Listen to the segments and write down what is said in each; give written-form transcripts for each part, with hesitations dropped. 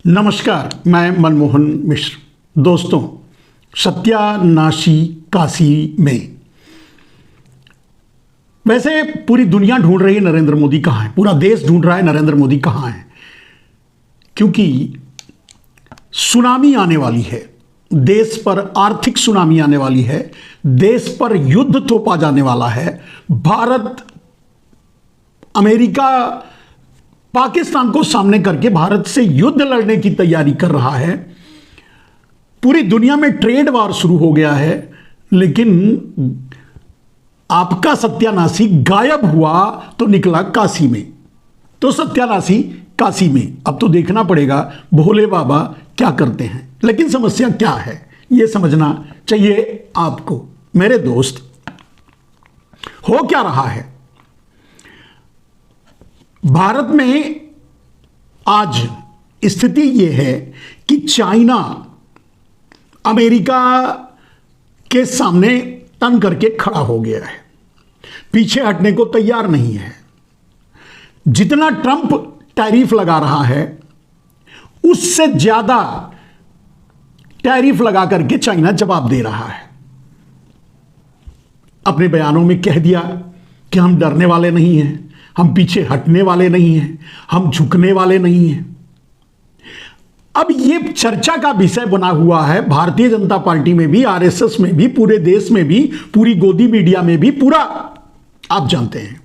नमस्कार, मैं मनमोहन मिश्र। दोस्तों, सत्यानाशी काशी में वैसे पूरी दुनिया ढूंढ रही है नरेंद्र मोदी कहाँ है, पूरा देश ढूंढ रहा है नरेंद्र मोदी कहाँ है, क्योंकि सुनामी आने वाली है। देश पर आर्थिक सुनामी आने वाली है, देश पर युद्ध थोपा जाने वाला है। भारत, अमेरिका पाकिस्तान को सामने करके भारत से युद्ध लड़ने की तैयारी कर रहा है। पूरी दुनिया में ट्रेड वार शुरू हो गया है, लेकिन आपका सत्यानाशी गायब हुआ तो निकला काशी में। तो सत्यानाशी काशी में अब तो देखना पड़ेगा भोले बाबा क्या करते हैं। लेकिन समस्या क्या है यह समझना चाहिए आपको मेरे दोस्त। हो क्या रहा है भारत में आज? स्थिति यह है कि चाइना अमेरिका के सामने तन करके खड़ा हो गया है, पीछे हटने को तैयार नहीं है। जितना ट्रंप टैरिफ लगा रहा है उससे ज्यादा टैरिफ लगा करके चाइना जवाब दे रहा है। अपने बयानों में कह दिया कि हम डरने वाले नहीं हैं, हम पीछे हटने वाले नहीं हैं, हम झुकने वाले नहीं हैं। अब यह चर्चा का विषय बना हुआ है भारतीय जनता पार्टी में भी, आरएसएस में भी, पूरे देश में भी, पूरी गोदी मीडिया में भी, पूरा आप जानते हैं।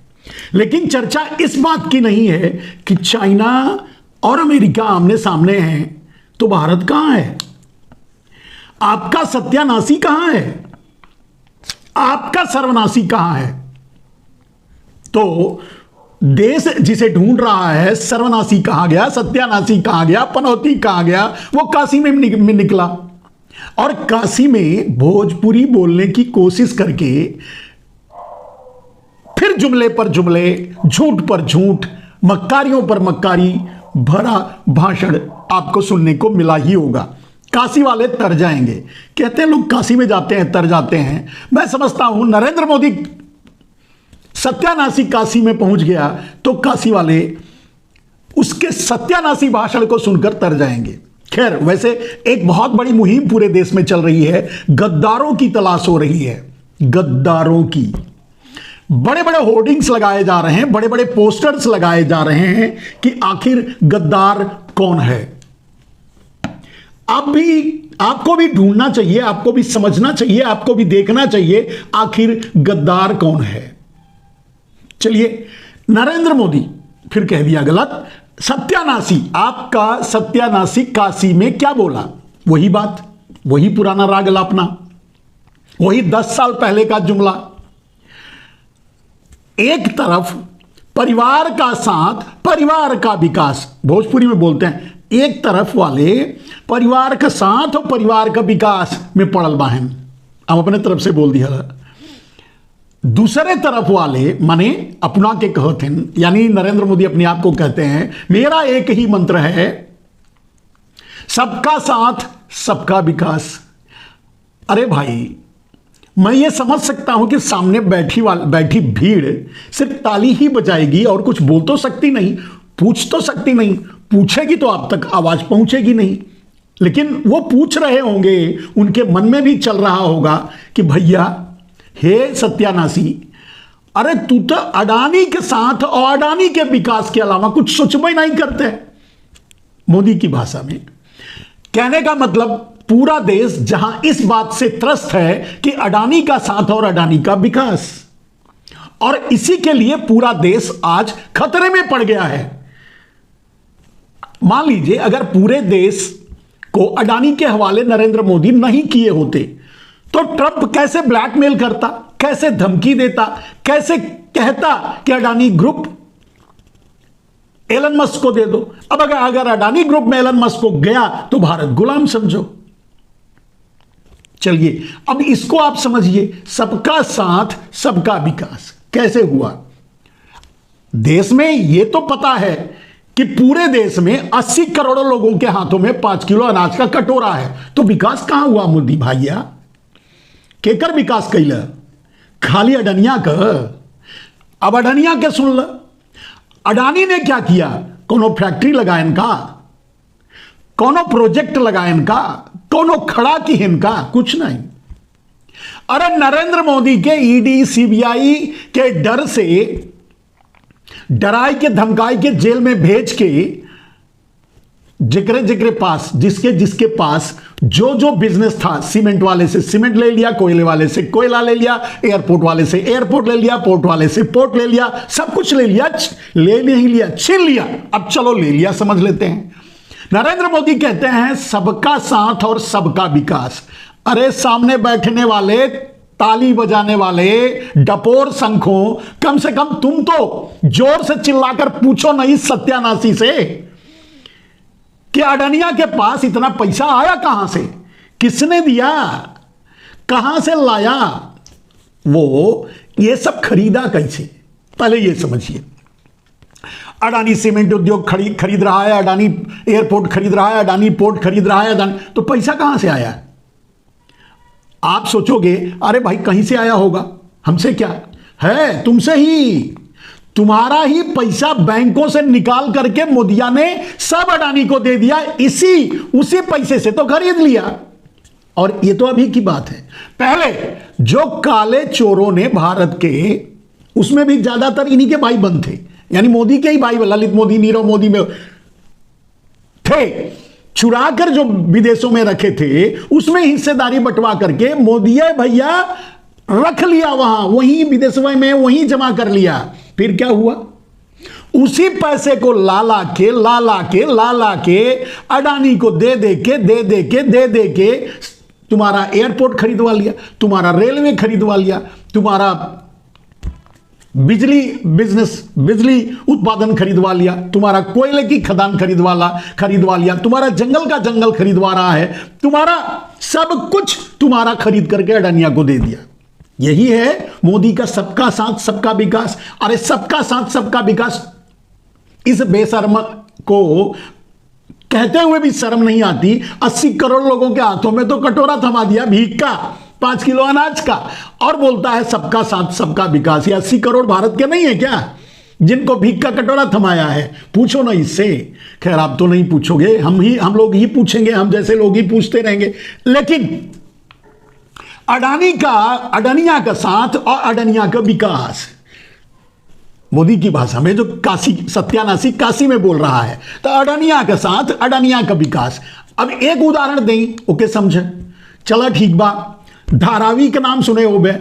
लेकिन चर्चा इस बात की नहीं है कि चाइना और अमेरिका आमने सामने हैं तो भारत कहां है? आपका सत्यानाशी कहां है? आपका सर्वनाशी कहां है? तो देश जिसे ढूंढ रहा है, सर्वनाशी कहा गया, सत्यानाशी कहा गया, पनौती कहा गया, वो काशी में निकला। और काशी में भोजपुरी बोलने की कोशिश करके फिर जुमले पर जुमले, झूठ पर झूठ, मक्कारियों पर मक्कारी भरा भाषण आपको सुनने को मिला ही होगा। काशी वाले तर जाएंगे, कहते हैं लोग काशी में जाते हैं तर जाते हैं। मैं समझता हूं नरेंद्र मोदी सत्यानाशी काशी में पहुंच गया तो काशी वाले उसके सत्यानाशी भाषण को सुनकर तर जाएंगे। खैर, वैसे एक बहुत बड़ी मुहिम पूरे देश में चल रही है, गद्दारों की तलाश हो रही है। गद्दारों की बड़े बड़े होर्डिंग्स लगाए जा रहे हैं, बड़े बड़े पोस्टर्स लगाए जा रहे हैं कि आखिर गद्दार कौन है। अब भी आपको भी ढूंढना चाहिए, आपको भी समझना चाहिए, आपको भी देखना चाहिए आखिर गद्दार कौन है। चलिए, नरेंद्र मोदी फिर कह दिया गलत। सत्यानाशी, आपका सत्यानाशी काशी में क्या बोला? वही बात, वही पुराना राग लापना, वही 10 साल पहले का जुमला। एक तरफ परिवार का साथ, परिवार का विकास, भोजपुरी में बोलते हैं, एक तरफ वाले परिवार का साथ और परिवार का विकास में पड़ल बाहन, हम अपने तरफ से बोल दिया। दूसरे तरफ वाले माने अपना के कहते हैं, यानी नरेंद्र मोदी अपने आप को कहते हैं मेरा एक ही मंत्र है, सबका साथ सबका विकास। अरे भाई, मैं ये समझ सकता हूं कि सामने बैठी भीड़ सिर्फ ताली ही बजाएगी और कुछ बोल तो सकती नहीं, पूछ तो सकती नहीं, पूछेगी तो आप तक आवाज पहुंचेगी नहीं। लेकिन वो पूछ रहे होंगे, उनके मन में भी चल रहा होगा कि भैया, हे सत्यानाशी, अरे तू तो अडानी के साथ और अडानी के विकास के अलावा कुछ सोचबे नहीं करते। मोदी की भाषा में कहने का मतलब पूरा देश जहां इस बात से त्रस्त है कि अडानी का साथ और अडानी का विकास, और इसी के लिए पूरा देश आज खतरे में पड़ गया है। मान लीजिए अगर पूरे देश को अडानी के हवाले नरेंद्र मोदी नहीं किए होते तो ट्रंप कैसे ब्लैकमेल करता, कैसे धमकी देता, कैसे कहता कि अडानी ग्रुप एलन मस्क को दे दो। अब अगर अडानी ग्रुप में एलन मस्क को गया तो भारत गुलाम समझो। चलिए, अब इसको आप समझिए, सबका साथ सबका विकास कैसे हुआ। देश में यह तो पता है कि पूरे देश में 80 करोड़ लोगों के हाथों में 5 किलो अनाज का कटोरा है, तो विकास कहां हुआ मोदी भैया? केकर विकास कैल? खाली अडनिया का। अब अडनिया के सुन ल, अडानी ने क्या किया? कोनो फैक्ट्री लगाए का? कोनो प्रोजेक्ट लगा इनका, कोनो खड़ा की इनका, कुछ नहीं। अरे नरेंद्र मोदी के ईडी सीबीआई के डर से डराई के धमकाई के जेल में भेज के जिक्रे पास जिसके जिसके पास जो जो बिजनेस था, सीमेंट वाले से सीमेंट ले लिया, कोयले वाले से कोयला ले लिया, एयरपोर्ट वाले से एयरपोर्ट ले लिया, पोर्ट वाले से पोर्ट ले लिया, सब कुछ ले लिया, ले नहीं लिया, छीन लिया। अब चलो ले लिया समझ लेते हैं। नरेंद्र मोदी कहते हैं सबका साथ और सबका विकास। अरे सामने बैठने वाले, ताली बजाने वाले, डपोर शंखों, कम से कम तुम तो जोर से चिल्लाकर पूछो नहीं सत्यानाशी से कि अडानिया के पास इतना पैसा आया कहां से, किसने दिया, कहां से लाया, वो ये सब खरीदा कैसे, पहले ये समझिए। अडानी सीमेंट उद्योग खरीद रहा है, अडानी एयरपोर्ट खरीद रहा है, अडानी पोर्ट खरीद रहा है, अडानी, तो पैसा कहां से आया? आप सोचोगे अरे भाई कहीं से आया होगा, हमसे क्या है, तुमसे ही। तुम्हारा ही पैसा बैंकों से निकाल करके मोदिया ने सब अडानी को दे दिया, उसी पैसे से तो खरीद लिया। और ये तो अभी की बात है, पहले जो काले चोरों ने भारत के, उसमें भी ज्यादातर इन्हीं के भाई बंद थे, यानी मोदी के ही भाई, ललित मोदी, नीरव मोदी में थे, चुरा कर जो विदेशों में रखे थे उसमें हिस्सेदारी बंटवा करके मोदी भैया रख लिया, वहां वहीं विदेशों में वहीं जमा कर लिया। फिर क्या हुआ, उसी पैसे को ला के अडानी को दे दे के तुम्हारा एयरपोर्ट खरीदवा लिया, तुम्हारा रेलवे खरीदवा लिया, तुम्हारा बिजली उत्पादन खरीदवा लिया, तुम्हारा कोयले की खदान खरीदवा लिया, तुम्हारा जंगल का जंगल खरीदवा रहा है, तुम्हारा सब कुछ तुम्हारा खरीद करके अडानिया को दे दिया। यही है मोदी का सबका साथ सबका विकास। अरे सबका साथ सबका विकास, इस बेशर्म को कहते हुए भी शर्म नहीं आती। 80 करोड़ लोगों के हाथों में तो कटोरा थमा दिया भीख का, 5 किलो अनाज का, और बोलता है सबका साथ सबका विकास। ये 80 करोड़ भारत के नहीं है क्या, जिनको भीख का कटोरा थमाया है? पूछो ना इससे। खैर आप तो नहीं पूछोगे, हम लोग ही पूछेंगे, हम जैसे लोग ही पूछते रहेंगे। लेकिन अडानिया का साथ और अडानिया का विकास, मोदी की भाषा में जो काशी सत्यानाशी काशी में बोल रहा है, तो अडानिया का साथ अडानिया का विकास। अब एक उदाहरण दें, ओके समझे, चला ठीक बा। धारावी का नाम सुने हो बे,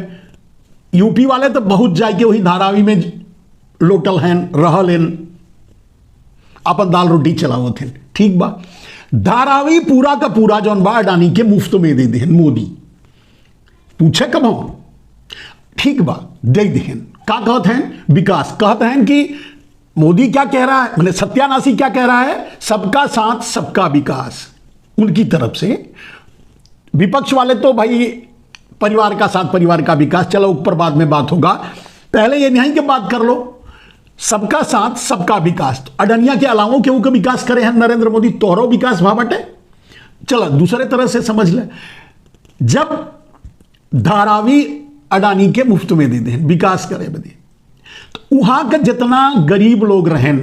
यूपी वाले तो बहुत जाके वही धारावी में लोटल हैं, रहल हैं, अपन दाल रोटी चलाओ थे, ठीक बा। धारावी पूरा का पूरा जौन बा अडानी के मुफ्त में दे दें मोदी, पूछे कब हम, ठीक बा दे दें। क्या कहते हैं? विकास कहते हैं कि मोदी क्या कह रहा है, मैंने सत्यानाशी क्या कह रहा है, सबका साथ सबका विकास। उनकी तरफ से विपक्ष वाले तो भाई परिवार का साथ परिवार का विकास, चलो ऊपर बाद में बात होगा, पहले ये नहीं कि बात कर लो सबका साथ सबका विकास। तो अडानिया के अलावा केहू का विकास करे हैं नरेंद्र मोदी, तोहरो विकास भा बटे। चलो दूसरे तरह से समझ ले, जब धारावी अडानी के मुफ्त में दे दें, विकास करे बदे, तो वहां का जितना गरीब लोग रहें,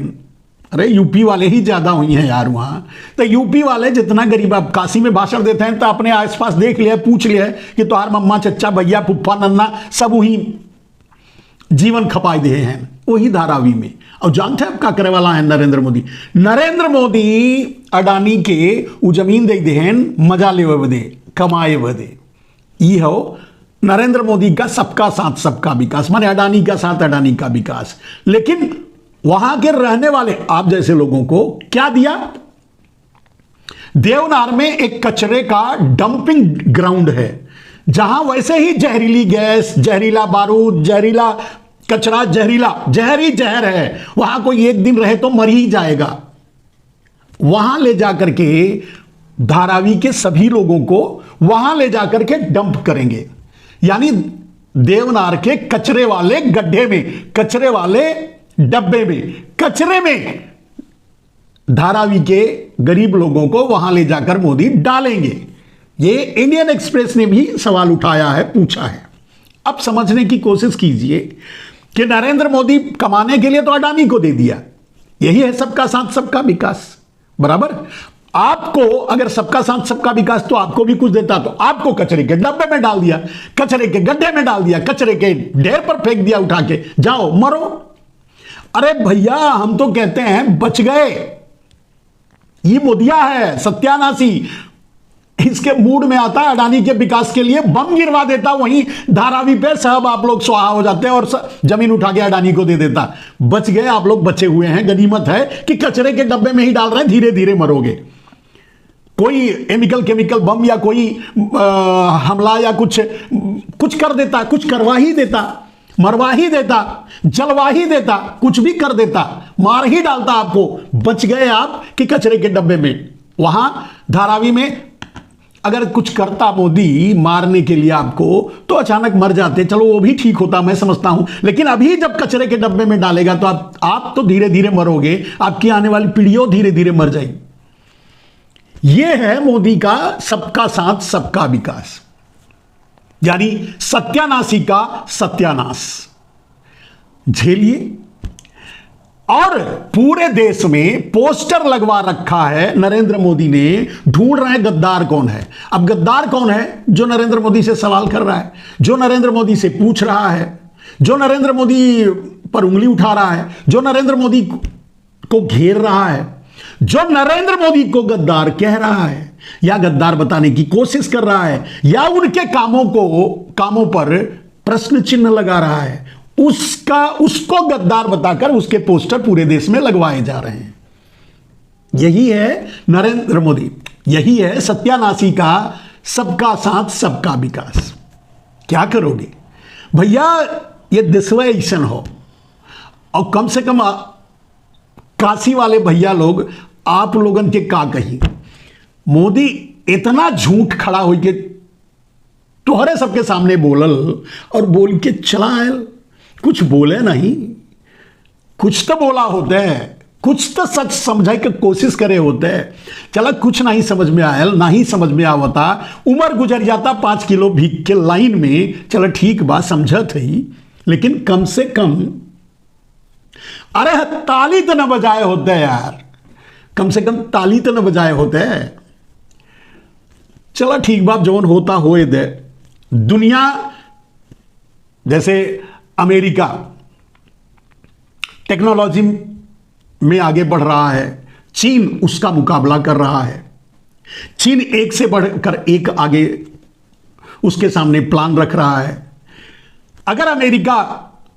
अरे यूपी वाले ही ज्यादा हुई हैं यार वहां, तो यूपी वाले जितना गरीब, आप काशी में भाषण देते हैं तो अपने आसपास देख लिया, पूछ लिया कि तुम्हार मम्मा चच्चा भैया फुफ्फा नन्ना सब वही जीवन खपाई दे हैं वही धारावी में। और जानते हैं अब क्या करे वाला है नरेंद्र मोदी अडानी के वो जमीन दे दें मजा ले बदे, कमाए बदे। ये हो नरेंद्र मोदी का सबका साथ सबका विकास, माने अडानी का साथ अडानी का विकास। लेकिन वहां के रहने वाले आप जैसे लोगों को क्या दिया? देवनार में एक कचरे का डंपिंग ग्राउंड है, जहां वैसे ही जहरीली गैस, जहरीला बारूद, जहरीला कचरा, जहर है, वहां कोई एक दिन रहे तो मर ही जाएगा। वहां ले जाकर के धारावी के सभी लोगों को वहां ले जाकर के डंप करेंगे, यानी देवनार के कचरे वाले गड्ढे में, कचरे वाले डब्बे में, कचरे में धारावी के गरीब लोगों को वहां ले जाकर मोदी डालेंगे। ये इंडियन एक्सप्रेस ने भी सवाल उठाया है, पूछा है। अब समझने की कोशिश कीजिए कि नरेंद्र मोदी कमाने के लिए तो अडानी को दे दिया, यही है सबका साथ सबका विकास, बराबर। आपको अगर सबका साथ सबका विकास तो आपको भी कुछ देता, तो आपको कचरे के डब्बे में डाल दिया, कचरे के गड्ढे में डाल दिया, कचरे के ढेर पर फेंक दिया उठा के, जाओ मरो। अरे भैया हम तो कहते हैं बच गए, ये मोदिया है सत्यानाशी, इसके मूड में आता है अडानी के विकास के लिए बम गिरवा देता, वहीं धारावी पे सब आप लोग स्वाहा हो जाते हैं और जमीन उठा के अडानी को दे देता। बच गए आप लोग, बचे हुए हैं, गनीमत है कि कचरे के डब्बे में ही डाल रहे हैं, धीरे धीरे मरोगे। कोई केमिकल बम या कोई हमला या कुछ कर देता, कुछ करवा ही देता, मरवा ही देता, जलवा ही देता, कुछ भी कर देता, मार ही डालता आपको। बच गए आप कि कचरे के डब्बे में। वहां धारावी में अगर कुछ करता मोदी मारने के लिए आपको, तो अचानक मर जाते, चलो वो भी ठीक होता, मैं समझता हूं। लेकिन अभी जब कचरे के डब्बे में डालेगा तो आप तो धीरे धीरे मरोगे, आपकी आने वाली पीढ़ियों धीरे धीरे मर जाएगी। यह है मोदी का सबका साथ सबका विकास, यानी सत्यानाशी का सत्यानाश। झेलिए। और पूरे देश में पोस्टर लगवा रखा है नरेंद्र मोदी ने, ढूंढ रहे हैं गद्दार कौन है। अब गद्दार कौन है? जो नरेंद्र मोदी से सवाल कर रहा है, जो नरेंद्र मोदी से पूछ रहा है, जो नरेंद्र मोदी पर उंगली उठा रहा है, जो नरेंद्र मोदी को घेर रहा है, जो नरेंद्र मोदी को गद्दार कह रहा है या गद्दार बताने की कोशिश कर रहा है या उनके कामों पर प्रश्न चिन्ह लगा रहा है, उसको गद्दार बताकर उसके पोस्टर पूरे देश में लगवाए जा रहे हैं। यही है नरेंद्र मोदी, यही है सत्यानाशी का सबका साथ सबका विकास। क्या करोगे भैया? ये दिसवे ऐसा हो, और कम से कम काशी वाले भैया लोग आप लोगन के का कही, मोदी इतना झूठ खड़ा हो के तोहरे सबके सामने बोलल और बोल के चला आयल, कुछ बोले नहीं, कुछ तो बोला होता है, कुछ तो सच समझाई के कोशिश करे होते हैं। चला कुछ नहीं समझ में आयल, नहीं समझ में आवता, उम्र गुजर जाता 5 किलो भीग के लाइन में, चला ठीक बात समझत है, लेकिन कम से कम अरे ताली तो न बजाए होते यार, कम से कम ताली तो न बजाए होते। चला ठीक बात जौन होता होए दे। दुनिया जैसे अमेरिका टेक्नोलॉजी में आगे बढ़ रहा है, चीन उसका मुकाबला कर रहा है। चीन एक से बढ़कर एक आगे उसके सामने प्लान रख रहा है। अगर अमेरिका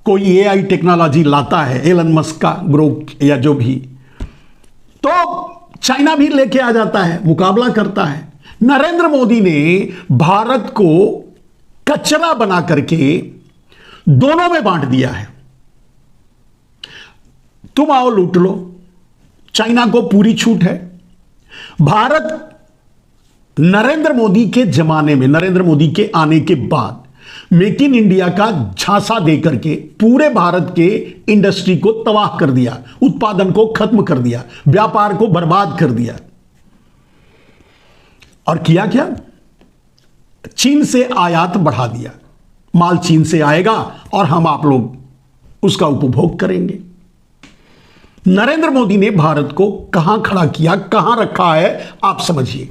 कोई एआई टेक्नोलॉजी लाता है, एलन मस्क का ग्रोथ या जो भी, तो चाइना भी लेके आ जाता है, मुकाबला करता है। नरेंद्र मोदी ने भारत को कचरा बना करके दोनों में बांट दिया है। तुम आओ लूट लो, चाइना को पूरी छूट है। भारत नरेंद्र मोदी के जमाने में, नरेंद्र मोदी के आने के बाद मेक इन इंडिया का झांसा देकर के पूरे भारत के इंडस्ट्री को तबाह कर दिया, उत्पादन को खत्म कर दिया, व्यापार को बर्बाद कर दिया। और किया क्या? चीन से आयात बढ़ा दिया, माल चीन से आएगा और हम आप लोग उसका उपभोग करेंगे। नरेंद्र मोदी ने भारत को कहां खड़ा किया, कहां रखा है, आप समझिए।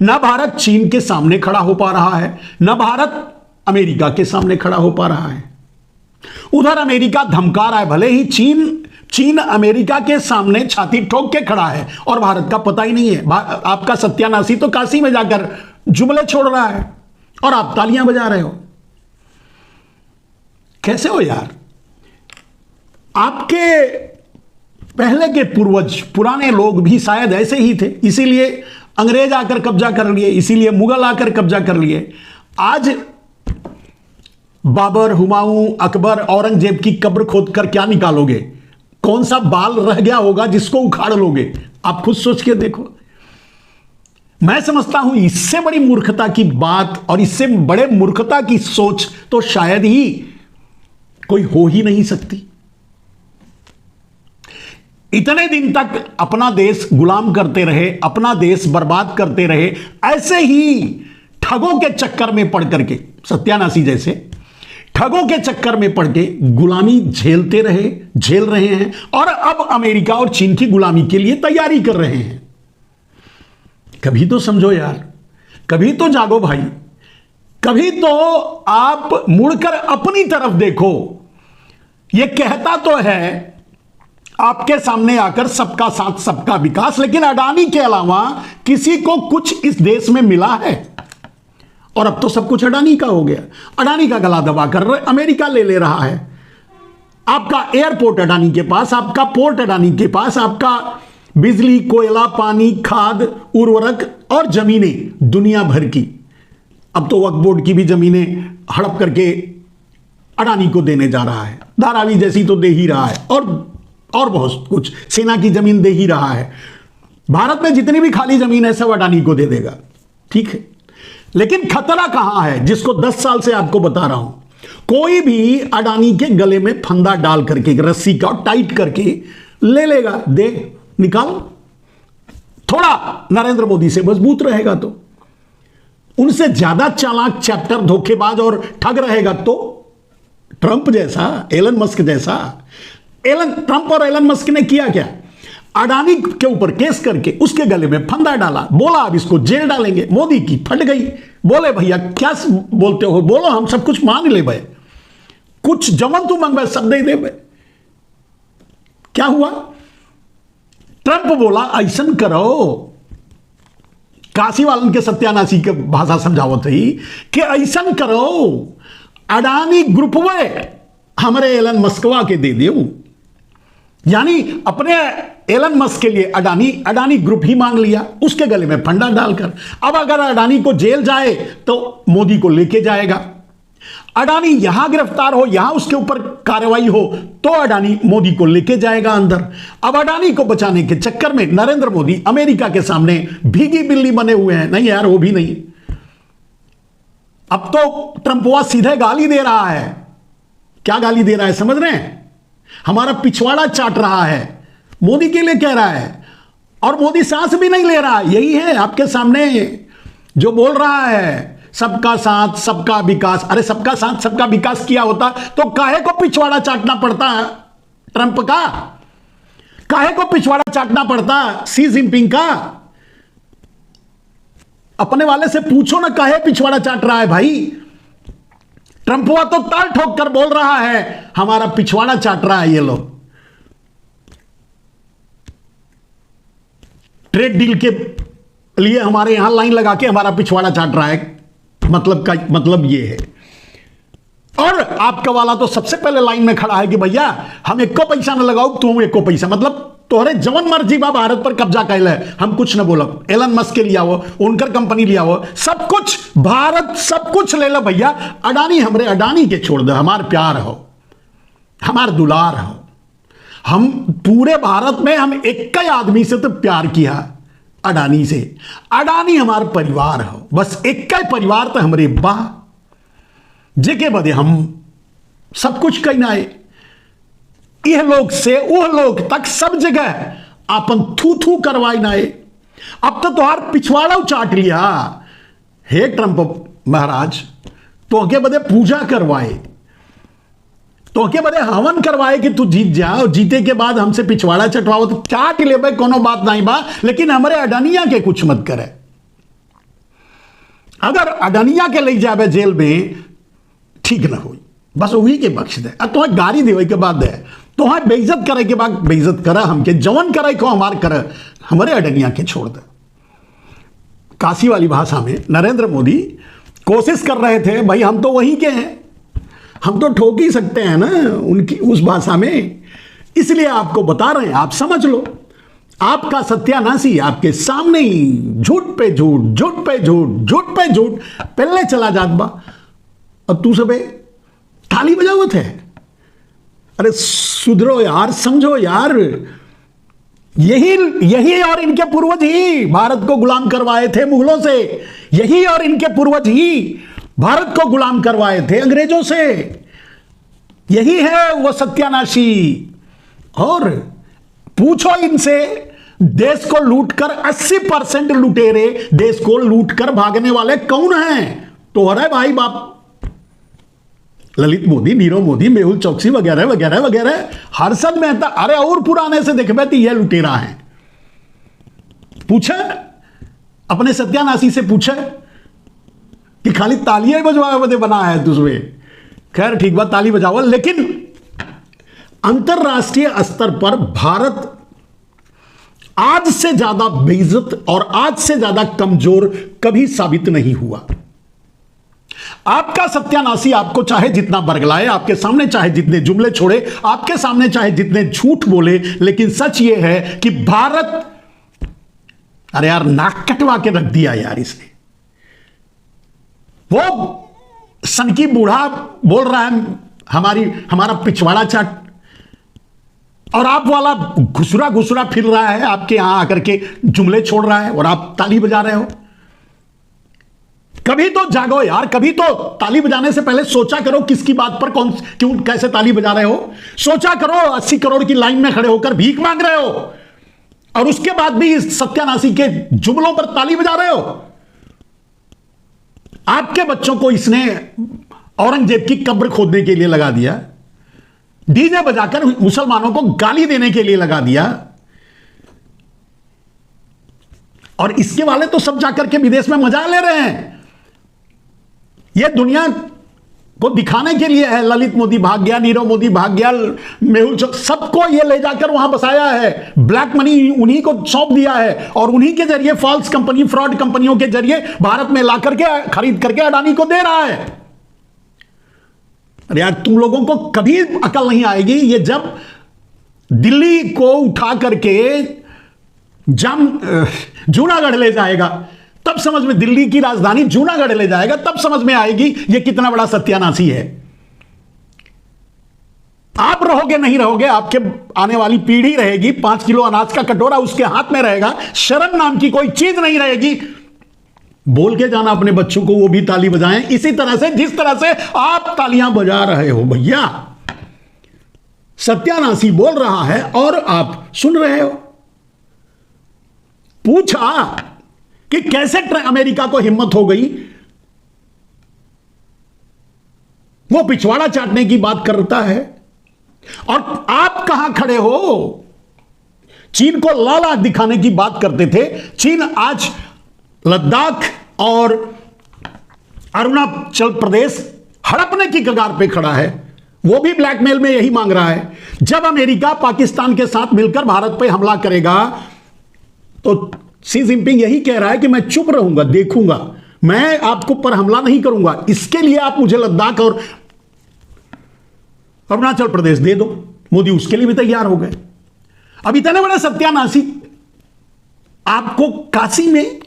ना भारत चीन के सामने खड़ा हो पा रहा है, ना भारत अमेरिका के सामने खड़ा हो पा रहा है। उधर अमेरिका धमका रहा है, भले ही चीन अमेरिका के सामने छाती ठोक के खड़ा है और भारत का पता ही नहीं है। आपका सत्यानाशी तो काशी में जाकर जुमले छोड़ रहा है और आप तालियां बजा रहे हो। कैसे हो यार? आपके पहले के पूर्वज, पुराने लोग भी शायद ऐसे ही थे, इसीलिए अंग्रेज आकर कब्जा कर लिए, इसीलिए मुगल आकर कब्जा कर लिए। आज बाबर, हुमायूं, अकबर, औरंगजेब की कब्र खोदकर क्या निकालोगे? कौन सा बाल रह गया होगा जिसको उखाड़ लोगे? आप खुद सोच के देखो। मैं समझता हूं इससे बड़ी मूर्खता की बात और इससे बड़े मूर्खता की सोच तो शायद ही कोई हो ही नहीं सकती। इतने दिन तक अपना देश गुलाम करते रहे, अपना देश बर्बाद करते रहे, ऐसे ही ठगों के चक्कर में पड़ करके, सत्यानाशी जैसे ठगों के चक्कर में पड़ के गुलामी झेल रहे हैं और अब अमेरिका और चीन की गुलामी के लिए तैयारी कर रहे हैं। कभी तो समझो यार, कभी तो जागो भाई, कभी तो आप मुड़कर अपनी तरफ देखो। यह कहता तो है आपके सामने आकर सबका साथ सबका विकास, लेकिन अडानी के अलावा किसी को कुछ इस देश में मिला है? और अब तो सब कुछ अडानी का हो गया। अडानी का गला दबाकर अमेरिका ले रहा है। आपका एयरपोर्ट अडानी के पास, आपका पोर्ट अडानी के पास, आपका बिजली, कोयला, पानी, खाद, उर्वरक और जमीनें दुनिया भर की। अब तो वक्फ बोर्ड की भी जमीनें हड़प करके अडानी को देने जा रहा है। धारावी जैसी तो दे ही रहा है, और बहुत कुछ, सेना की जमीन दे ही रहा है। भारत में जितनी भी खाली जमीन है सब अडानी को दे देगा, ठीक है। लेकिन खतरा कहां है, जिसको 10 साल से आपको बता रहा हूं। कोई भी अडानी के गले में फंदा डाल करके, रस्सी का टाइट करके ले लेगा, दे निकाल। थोड़ा नरेंद्र मोदी से मजबूत रहेगा तो, उनसे ज्यादा चालाक, चैप्टर, धोखेबाज और ठग रहेगा तो ट्रंप जैसा, एलन मस्क जैसा। ट्रंप और एलन मस्क ने किया क्या? अडानी के ऊपर केस करके उसके गले में फंदा डाला, बोला अब इसको जेल डालेंगे। मोदी की फट गई, बोले भैया क्या बोलते हो, बोलो हम सब कुछ मान ले भाई, कुछ जमन तू मंगवा सब दे दे भाई। क्या हुआ? ट्रंप बोला ऐसन करो, काशी वालन के सत्यानाशी के भाषा समझावत ही कि ऐसन करो, अडानी ग्रुप में हमारे एलन मस्कवा के दे दो। यानी अपने एलन मस्क के लिए अडानी ग्रुप ही मांग लिया, उसके गले में फंडा डालकर। अब अगर अडानी को जेल जाए तो मोदी को लेके जाएगा। अडानी यहां गिरफ्तार हो, यहां उसके ऊपर कार्रवाई हो तो अडानी मोदी को लेके जाएगा अंदर। अब अडानी को बचाने के चक्कर में नरेंद्र मोदी अमेरिका के सामने भीगी बिल्ली बने हुए हैं। नहीं यार, वो भी नहीं। अब तो ट्रंपवा सीधे गाली दे रहा है। क्या गाली दे रहा है समझ रहे हैं? हमारा पिछवाड़ा चाट रहा है, मोदी के लिए कह रहा है, और मोदी सांस भी नहीं ले रहा। यही है आपके सामने जो बोल रहा है, सबका साथ सबका विकास। अरे सबका साथ सबका विकास किया होता तो काहे को पिछवाड़ा चाटना पड़ता ट्रंप का? काहे को पिछवाड़ा चाटना पड़ता सी जिनपिंग का? अपने वाले से पूछो ना, काहे पिछवाड़ा चाट रहा है भाई? ट्रंपवा तो ताल ठोक कर बोल रहा है हमारा पिछवाड़ा चाट रहा है ये लोग। ट्रेड डील के लिए हमारे यहां लाइन लगा के हमारा पिछवाड़ा चाट रहा है, मतलब ये है। और आपका वाला तो सबसे पहले लाइन में खड़ा है कि भैया हम एको पैसा ना लगाओ, तुम एको पैसा, मतलब तोहरे जवन मर्जी बा भारत पर कब्जा कैल है, हम कुछ ना बोलब। एलन मस्क के लिया हो, उनकर कंपनी लिया हो, सब कुछ भारत, सब कुछ ले लो भैया। अडानी हमरे अडानी के छोड़ दो, हमार प्यार हो, हमार दुलार हो। हम पूरे भारत में हम एक ही आदमी से तो प्यार किया, अडानी से। अडानी हमार परिवार हो, बस एक ही परिवार तो हमरे बा, जेके बदे हम सब कुछ कहना है। यह लोग से वह लोग तक सब जगह अपन थू थू करवाई ना है। अब तो तुहार पिछवाड़ा चाट लिया। हे ट्रंप महाराज, तो के बदे पूजा करवाए, तो के बदे हवन करवाए कि तू जीत जा, और जीते के बाद हमसे पिछवाड़ा चटवाओ तो चाट ले भाई, कोनो बात नहीं बा, लेकिन हमारे अडानिया के कुछ मत करे। अगर अडानिया के ले जाए जेल में ठीक ना हो, बस वही के बख्श दे। तुम्हें गाड़ी देवे के बाद दे, तुम्हें बेइज्जत करे के बाद बेइज्जत करा, हमके जवन करे को हमार करे, हमारे अडनिया के छोड़ दे। काशी वाली भाषा में नरेंद्र मोदी कोशिश कर रहे थे, भाई हम तो वहीं के हैं, हम तो ठोक ही सकते हैं ना उनकी उस भाषा में, इसलिए आपको बता रहे हैं, आप समझ लो। आपका सत्यानाशी आपके सामने ही झूठ पे झूठ, झूठ पे झूठ, झूठ पे झूठ पहले चला जात बा, और तू सबे ताली बजावत है। अरे सुधरो यार, समझो यार, यही और इनके पूर्वज ही भारत को गुलाम करवाए थे मुगलों से। यही और इनके पूर्वज ही भारत को गुलाम करवाए थे अंग्रेजों से। यही है वो सत्यानाशी। और पूछो इनसे, देश को लूटकर 80% लुटेरे देश को लूटकर भागने वाले कौन हैं? तो अरे भाई बाप, ललित मोदी, नीरव मोदी, मेहुल चौकसी वगैरह वगैरह वगैरह, हर्षद मेहता, अरे और पुराने से देखे तो ये लुटेरा है। पूछे अपने सत्यानाशी से पूछे कि खाली तालियां बजवाए बदे बना है तुझमें। खैर ठीक बात, ताली बजाओ, लेकिन अंतरराष्ट्रीय स्तर पर भारत आज से ज्यादा बेइज्जत और आज से ज्यादा कमजोर कभी साबित नहीं हुआ। आपका सत्यानाशी आपको चाहे जितना बरगलाए, आपके सामने चाहे जितने जुमले छोड़े, आपके सामने चाहे जितने झूठ बोले, लेकिन सच यह है कि भारत, अरे यार नाक कटवा के रख दिया यार इसने। वो सनकी बूढ़ा बोल रहा है हमारा पिछवाड़ा चाट, और आप वाला घुसरा घुसरा फिर रहा है, आपके यहां आकर के जुमले छोड़ रहा है और आप ताली बजा रहे हो। कभी तो जागो यार, कभी तो ताली बजाने से पहले सोचा करो किसकी बात पर क्यों कैसे ताली बजा रहे हो। सोचा करो 80 करोड़ की लाइन में खड़े होकर भीख मांग रहे हो और उसके बाद भी इस सत्यानाशी के जुमलों पर ताली बजा रहे हो। आपके बच्चों को इसने औरंगजेब की कब्र खोदने के लिए लगा दिया, डीजे बजाकर मुसलमानों को गाली देने के लिए लगा दिया, और इसके वाले तो सब जाकर के विदेश में मजा ले रहे हैं। यह दुनिया को दिखाने के लिए है, ललित मोदी भाग गया, नीरव मोदी भाग गया, मेहुल सबको यह ले जाकर वहां बसाया है, ब्लैक मनी उन्हीं को सौंप दिया है और उन्हीं के जरिए फॉल्स कंपनी, फ्रॉड कंपनियों के जरिए भारत में ला करके खरीद करके अडानी को दे रहा है। अरे यार तुम लोगों को कभी अकल नहीं आएगी। ये जब दिल्ली को उठा करके जूनागढ़ ले जाएगा तब समझ में, दिल्ली की राजधानी जूनागढ़ ले जाएगा तब समझ में आएगी ये कितना बड़ा सत्यानाशी है। आप रहोगे नहीं रहोगे, आपके आने वाली पीढ़ी रहेगी, 5 किलो अनाज का कटोरा उसके हाथ में रहेगा, शर्म नाम की कोई चीज नहीं रहेगी। बोल के जाना अपने बच्चों को वो भी ताली बजाएं इसी तरह से जिस तरह से आप तालियां बजा रहे हो। भैया सत्यानाशी बोल रहा है और आप सुन रहे हो। पूछा कि कैसे अमेरिका को हिम्मत हो गई, वो पिछवाड़ा चाटने की बात करता है और आप कहां खड़े हो। चीन को लाला दिखाने की बात करते थे, चीन आज लद्दाख और अरुणाचल प्रदेश हड़पने की कगार पे खड़ा है, वो भी ब्लैकमेल में यही मांग रहा है। जब अमेरिका पाकिस्तान के साथ मिलकर भारत पे हमला करेगा तो शी जिनपिंग यही कह रहा है कि मैं चुप रहूंगा, देखूंगा, मैं आपको पर हमला नहीं करूंगा, इसके लिए आप मुझे लद्दाख और अरुणाचल प्रदेश दे दो। मोदी उसके लिए भी तैयार हो गए। अब इतने बड़े सत्यानाशी आपको काशी में